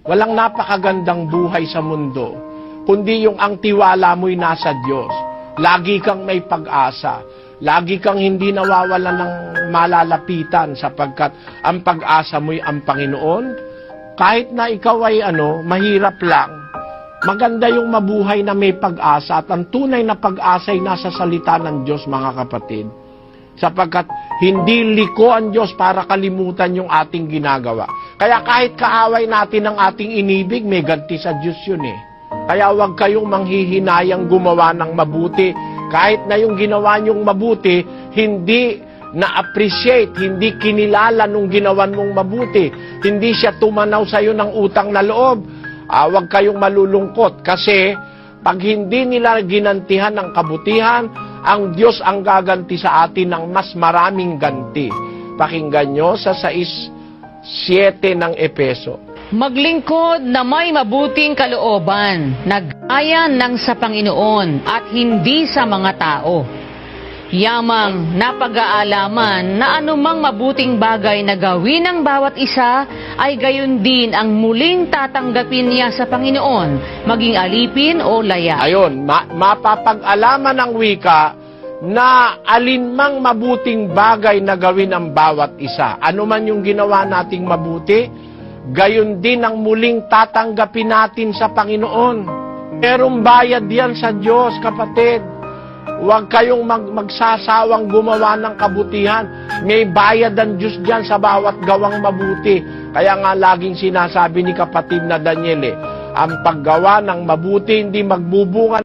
Walang napakagandang buhay sa mundo, kundi yung ang tiwala mo'y nasa Diyos. Lagi kang may pag-asa. Lagi kang hindi nawawala ng malalapitan sapagkat ang pag-asa mo'y ang Panginoon. Kahit na ikaw ay mahirap lang, maganda yung mabuhay na may pag-asa at ang tunay na pag-asa ay nasa salita ng Diyos, mga kapatid. Sapagkat hindi liko ang Diyos para kalimutan yung ating ginagawa. Kaya kahit kaaway natin ang ating inibig, may ganti sa Diyos yun eh. Kaya huwag kayong manghihinayang gumawa ng mabuti. Kahit na yung ginawa niyong mabuti, hindi na-appreciate, hindi kinilala nung ginawan mong mabuti. Hindi siya tumanaw sa'yo ng utang na loob. Huwag kayong malulungkot kasi pag hindi nila ginantihan ng kabutihan, ang Diyos ang gaganti sa atin ng mas maraming ganti. Pakinggan nyo sa 6:7 ng Efeso. Maglingkod na may mabuting kalooban, nagaya ng sa Panginoon at hindi sa mga tao. Yamang napag-aalaman na anumang mabuting bagay na gawin ng bawat isa ay gayon din ang muling tatanggapin niya sa Panginoon, maging alipin o laya. Ayon, mapapag-alaman ng wika na alinmang mabuting bagay na gawin ng bawat isa. Ano man yung ginawa nating mabuti, gayon din ang muling tatanggapin natin sa Panginoon. Merong bayad yan sa Diyos, kapatid. Huwag kayong magsasawang gumawa ng kabutihan. May bayad ang Diyos dyan sa bawat gawang mabuti. Kaya nga laging sinasabi ni kapatid na Daniel ang paggawa ng mabuti hindi magbubunga